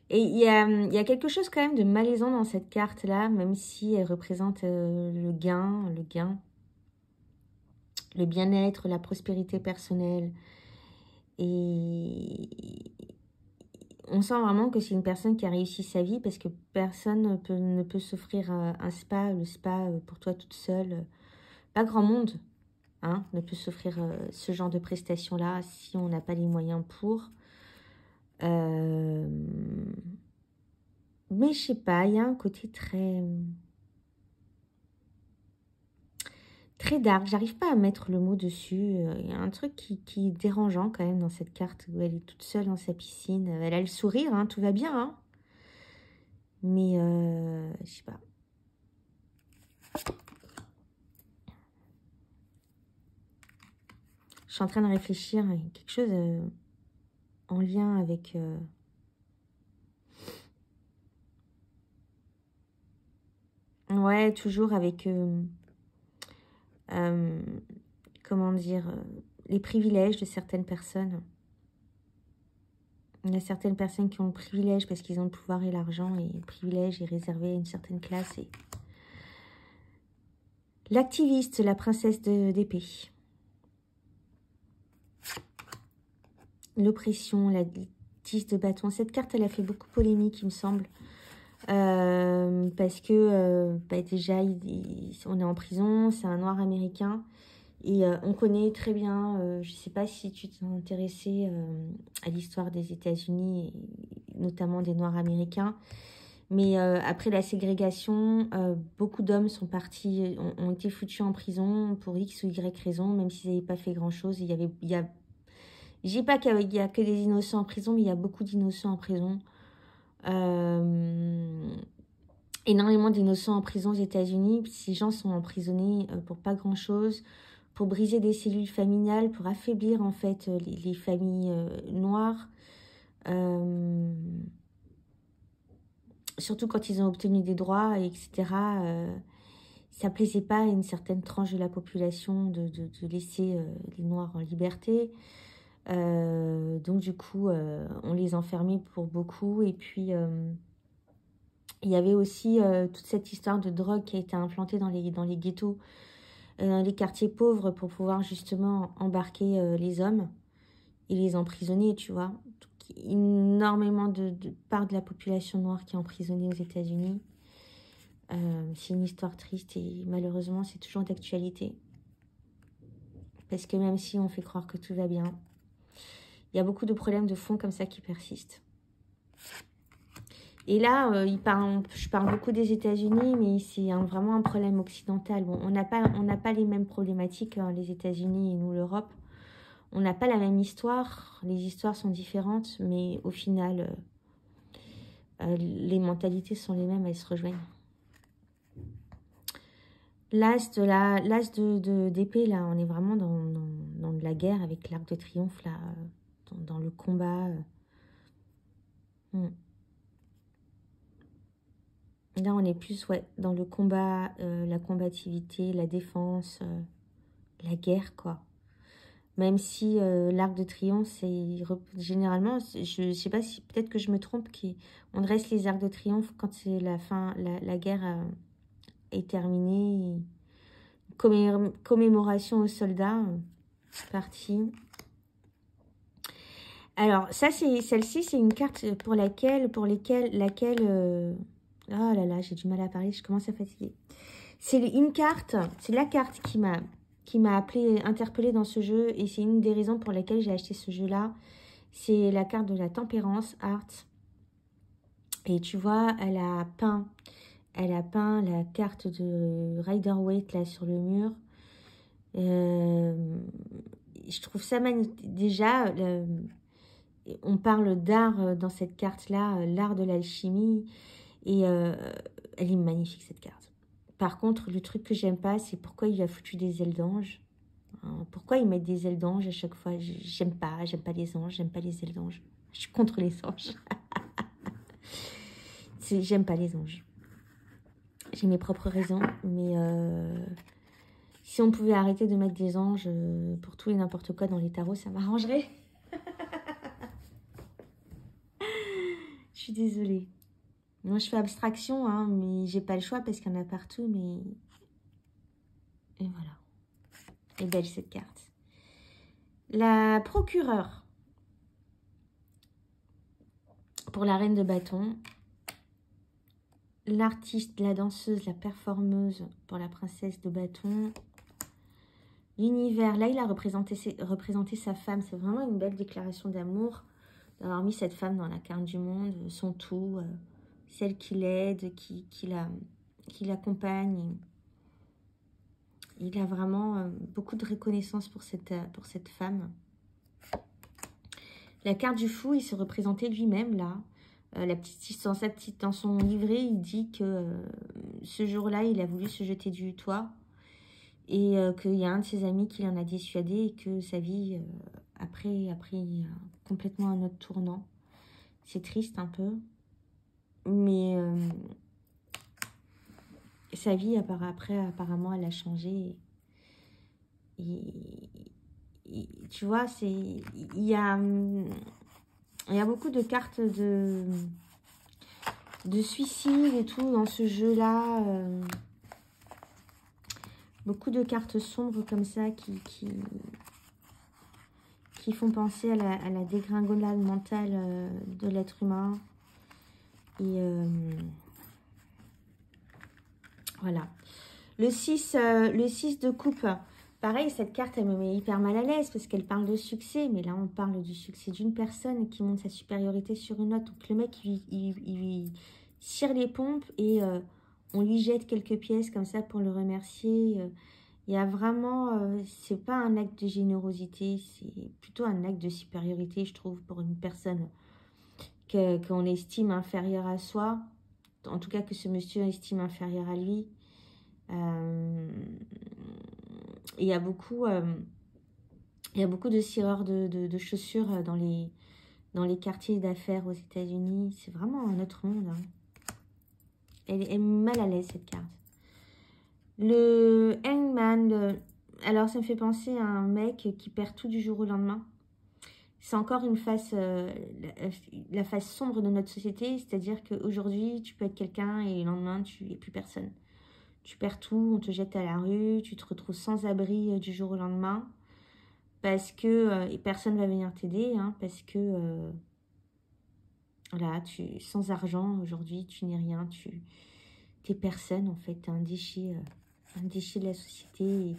Et il y a quelque chose quand même de malaisant dans cette carte-là, même si elle représente le gain, le bien-être, la prospérité personnelle. Et on sent vraiment que c'est une personne qui a réussi sa vie parce que personne ne peut s'offrir un spa, le spa pour toi toute seule. Pas grand monde hein, ne peut s'offrir ce genre de prestations-là si on n'a pas les moyens pour. Mais je sais pas, il y a un côté très dark. J'arrive pas à mettre le mot dessus. Il y a un truc qui est dérangeant quand même dans cette carte où elle est toute seule dans sa piscine. Elle a le sourire, hein, tout va bien. Hein. Mais je sais pas. Je suis en train de réfléchir à quelque chose en lien avec... Ouais, toujours avec... comment dire, les privilèges de certaines personnes. Il y a certaines personnes qui ont le privilège parce qu'ils ont le pouvoir et l'argent, et le privilège est réservé à une certaine classe. Et... L'activiste, la princesse d'épée. L'oppression, la 10 de bâton. Cette carte, elle a fait beaucoup polémique, il me semble. Parce que bah déjà, on est en prison, c'est un noir américain. Et on connaît très bien, je ne sais pas si tu t'es intéressé à l'histoire des États-Unis, notamment des Noirs américains, mais après la ségrégation, beaucoup d'hommes sont partis, ont été foutus en prison pour X ou Y raison, même s'ils n'avaient pas fait grand-chose. Je dis pas qu'il y a que des innocents en prison, mais il y a beaucoup d'innocents en prison. Énormément d'innocents en prison aux États-Unis. Ces gens sont emprisonnés pour pas grand-chose, pour briser des cellules familiales, pour affaiblir en fait les familles noires. Surtout quand ils ont obtenu des droits, etc. Ça plaisait pas à une certaine tranche de la population de laisser les Noirs en liberté. Donc du coup, on les enfermait pour beaucoup. Et puis, il y avait aussi toute cette histoire de drogue qui a été implantée dans les ghettos, dans les quartiers pauvres pour pouvoir justement embarquer les hommes et les emprisonner, tu vois. Donc, énormément de part de la population noire qui est emprisonnée aux États-Unis. C'est une histoire triste et malheureusement, c'est toujours d'actualité. Parce que même si on fait croire que tout va bien, il y a beaucoup de problèmes de fond comme ça qui persistent. Et là, je parle beaucoup des États-Unis, mais c'est vraiment un problème occidental. Bon, on n'a pas les mêmes problématiques, hein, les États-Unis et nous, l'Europe. On n'a pas la même histoire. Les histoires sont différentes, mais au final, les mentalités sont les mêmes, elles se rejoignent. L'as d'épée, là, on est vraiment dans de la guerre avec l'arc de triomphe, là, dans le combat. Là, on est plus dans le combat, la combativité, la défense, la guerre, quoi. Même si l'arc de triomphe, c'est généralement, je sais pas si, peut-être que je me trompe, on dresse les arcs de triomphe quand c'est la fin, la guerre est terminée. Commémoration aux soldats, partie. Alors, celle-ci, c'est une carte pour laquelle oh là là, j'ai du mal à parler, je commence à fatiguer. C'est une carte, c'est la carte qui m'a interpellée dans ce jeu, et c'est une des raisons pour lesquelles j'ai acheté ce jeu-là. C'est la carte de la tempérance, Art. Et tu vois, elle a peint elle a peint la carte de Rider-Waite là sur le mur. Je trouve ça magnifique. Déjà, on parle d'art dans cette carte-là, l'art de l'alchimie. Et elle est magnifique, cette carte. Par contre, le truc que j'aime pas, c'est pourquoi il a foutu des ailes d'ange. Hein, pourquoi ils mettent des ailes d'ange à chaque fois? J'aime pas les anges, j'aime pas les ailes d'ange. Je suis contre les anges. J'aime pas les anges. J'ai mes propres raisons, mais si on pouvait arrêter de mettre des anges pour tout et n'importe quoi dans les tarots, ça m'arrangerait. Je suis désolée. Moi, je fais abstraction, hein, mais j'ai pas le choix parce qu'il y en a partout, mais... Et voilà. Et belle cette carte. La procureure. Pour la reine de bâton. L'artiste, la danseuse, la performeuse pour la princesse de bâton. L'univers, là, il a représenté sa femme. C'est vraiment une belle déclaration d'amour d'avoir mis cette femme dans la carte du monde, son tout, celle qui l'aide, qui l'accompagne. Il a vraiment beaucoup de reconnaissance pour cette femme. La carte du fou, il se représentait lui-même, là. Dans son livret, il dit que ce jour-là, il a voulu se jeter du toit. Et qu'il y a un de ses amis qui l'en a dissuadé et que sa vie, après, a pris complètement un autre tournant. C'est triste un peu. Mais sa vie, après, apparemment, elle a changé. Et tu vois, il y a beaucoup de cartes de suicide et tout dans ce jeu-là. Beaucoup de cartes sombres comme ça qui font penser à la dégringolade mentale de l'être humain. Et voilà. Le 6 de coupe. Pareil, cette carte, elle me met hyper mal à l'aise parce qu'elle parle de succès. Mais là, on parle du succès d'une personne qui montre sa supériorité sur une autre. Donc, le mec, il tire les pompes et on lui jette quelques pièces comme ça pour le remercier. Il y a vraiment... c'est pas un acte de générosité, c'est plutôt un acte de supériorité, je trouve, pour une personne qu'on estime inférieure à soi. En tout cas, que ce monsieur estime inférieur à lui. Il y a beaucoup de cireurs de chaussures dans les quartiers d'affaires aux États-Unis. C'est vraiment un autre monde. Hein. Elle est mal à l'aise, cette carte. Le Hangman, alors ça me fait penser à un mec qui perd tout du jour au lendemain. C'est encore une face, la face sombre de notre société. C'est-à-dire qu'aujourd'hui, tu peux être quelqu'un et le lendemain, tu n'es plus personne. Tu perds tout, on te jette à la rue, tu te retrouves sans abri du jour au lendemain. Parce que, et personne ne va venir t'aider, hein, parce que, voilà, sans argent, aujourd'hui, tu n'es rien, tu n'es personne, en fait, tu es un déchet de la société.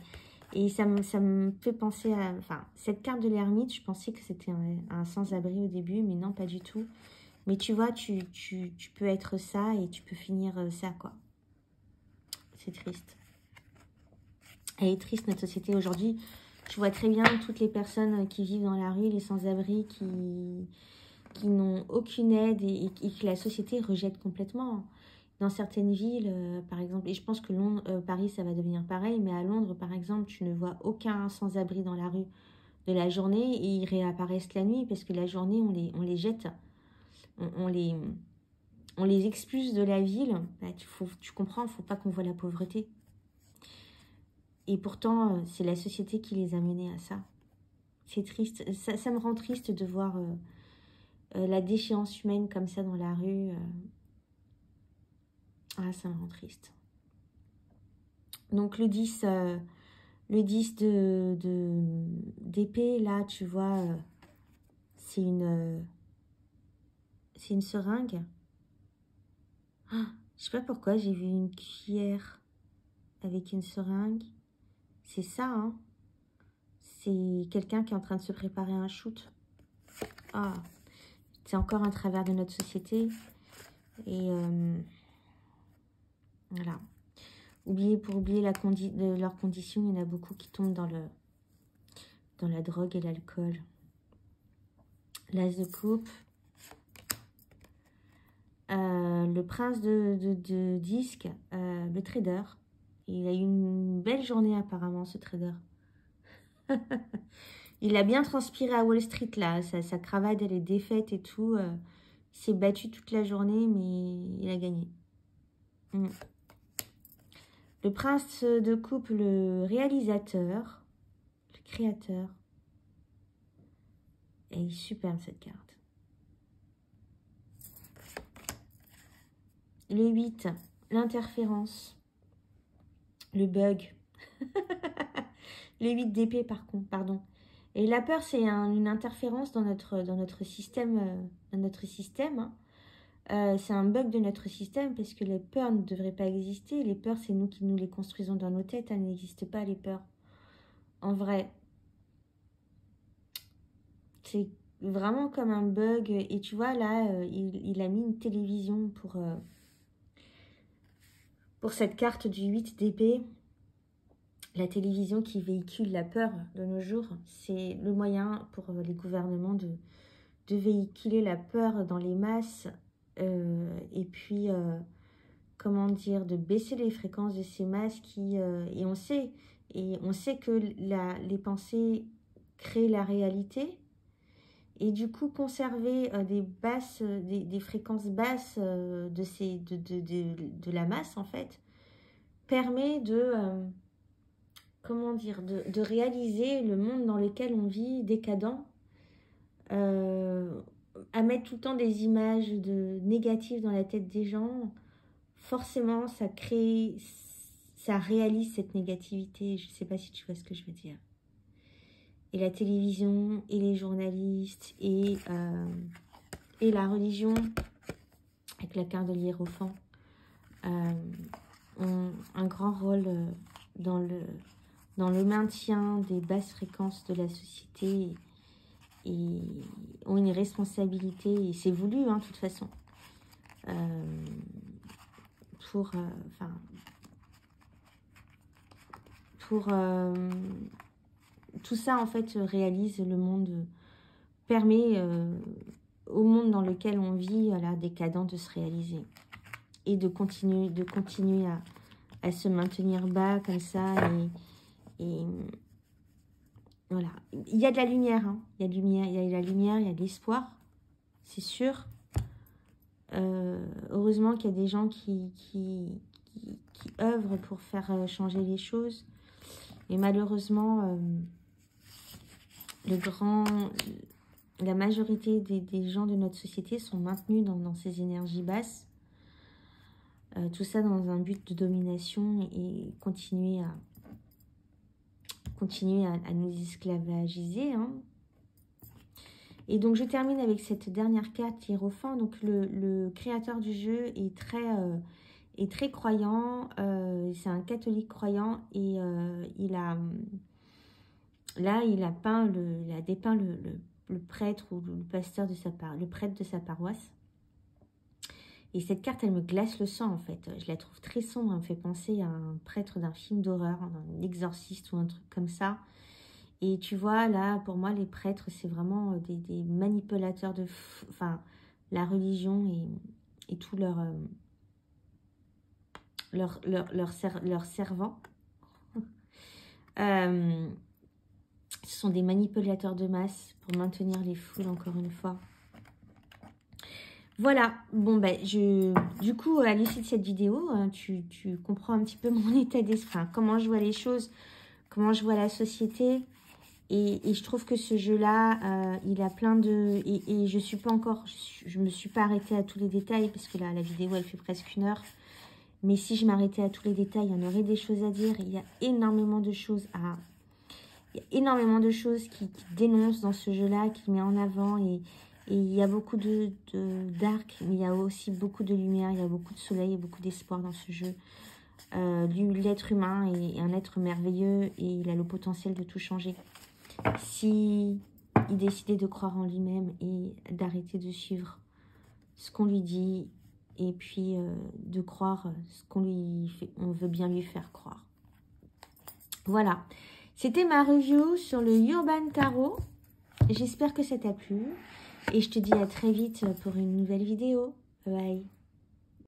Et ça me fait penser à... Enfin, cette carte de l'ermite, je pensais que c'était un sans-abri au début, mais non, pas du tout. Mais tu vois, tu peux être ça et tu peux finir ça, quoi. C'est triste. Elle est triste, notre société aujourd'hui. Je vois très bien toutes les personnes qui vivent dans la rue, les sans-abri, qui n'ont aucune aide et que la société rejette complètement. Dans certaines villes, par exemple, et je pense que Paris, ça va devenir pareil, mais à Londres, par exemple, tu ne vois aucun sans-abri dans la rue de la journée et ils réapparaissent la nuit parce que la journée, on les jette, on les expulse de la ville. Bah, tu comprends, il ne faut pas qu'on voit la pauvreté. Et pourtant, c'est la société qui les a menés à ça. C'est triste. Ça me rend triste de voir la déchéance humaine comme ça dans la rue. Ah, ça me rend triste. Donc, le 10 d'épée, là, tu vois, c'est une seringue. Ah, je sais pas pourquoi, j'ai vu une cuillère avec une seringue. C'est ça, hein. C'est quelqu'un qui est en train de se préparer un shoot. Ah, c'est encore un travers de notre société. Et Voilà. Pour oublier leurs conditions, il y en a beaucoup qui tombent dans la drogue et l'alcool. L'as de coupe. Le prince de disque, le trader. Il a eu une belle journée apparemment, ce trader. Il a bien transpiré à Wall Street là. Sa cravate, elle est défaite et tout. Il s'est battu toute la journée, mais il a gagné. Le prince de coupe, le réalisateur, le créateur. Elle est superbe cette carte. Le 8, l'interférence. Le bug. Le 8 d'épée par contre, pardon. Et la peur, c'est une interférence dans notre système. C'est un bug de notre système parce que les peurs ne devraient pas exister. Les peurs, c'est nous qui nous les construisons dans nos têtes. Elles n'existent pas, les peurs. En vrai. C'est vraiment comme un bug. Et tu vois, là, il a mis une télévision pour cette carte du 8 d'épée. La télévision qui véhicule la peur de nos jours, c'est le moyen pour les gouvernements de véhiculer la peur dans les masses et puis, comment dire, de baisser les fréquences de ces masses et on sait que les pensées créent la réalité et du coup conserver des fréquences basses de la masse en fait permet comment dire, de réaliser le monde dans lequel on vit décadent, à mettre tout le temps des images négatives dans la tête des gens, forcément ça réalise cette négativité. Je ne sais pas si tu vois ce que je veux dire. Et la télévision, et les journalistes, et la religion, avec la carte de l'hiérophant, ont un grand rôle dans le maintien des basses fréquences de la société et ont une responsabilité, et c'est voulu, hein, de toute façon, pour tout ça, en fait, réalise le monde, permet au monde dans lequel on vit, à la décadent, de se réaliser et de continuer à se maintenir bas comme ça et voilà. Il y a de la lumière, hein. Il y a de la lumière, il y a de l'espoir, c'est sûr. Heureusement qu'il y a des gens qui œuvrent pour faire changer les choses. Et malheureusement, la majorité des gens de notre société sont maintenus dans ces énergies basses. Tout ça dans un but de domination et continuer à nous esclavagiser, hein. Et donc je termine avec cette dernière carte, Hiérophant. Donc le créateur du jeu est très croyant, c'est un catholique croyant et il a dépeint le prêtre ou le pasteur le prêtre de sa paroisse. Et cette carte, elle me glace le sang, en fait. Je la trouve très sombre. Elle me fait penser à un prêtre d'un film d'horreur, un exorciste ou un truc comme ça. Et tu vois, là, pour moi, les prêtres, c'est vraiment des manipulateurs enfin, la religion et tout leurs servants. Ce sont des manipulateurs de masse pour maintenir les foules, encore une fois. Voilà, bon ben, du coup, à l'issue de cette vidéo, tu comprends un petit peu mon état d'esprit, comment je vois les choses, comment je vois la société. Et je trouve que ce jeu-là, il a plein de... Et je suis pas encore... Je me suis pas arrêtée à tous les détails, parce que là, la vidéo, elle fait presque 1 heure. Mais si je m'arrêtais à tous les détails, il y en aurait des choses à dire. Il y a énormément de choses qui dénoncent dans ce jeu-là, qui met en avant. Et il y a beaucoup de dark, mais il y a aussi beaucoup de lumière, il y a beaucoup de soleil et beaucoup d'espoir dans ce jeu. L'être humain est un être merveilleux et il a le potentiel de tout changer. Si il décidait de croire en lui-même et d'arrêter de suivre ce qu'on lui dit et puis de croire ce qu'on lui fait, on veut bien lui faire croire. Voilà, c'était ma review sur le Urban Tarot. J'espère que ça t'a plu et je te dis à très vite pour une nouvelle vidéo. Bye.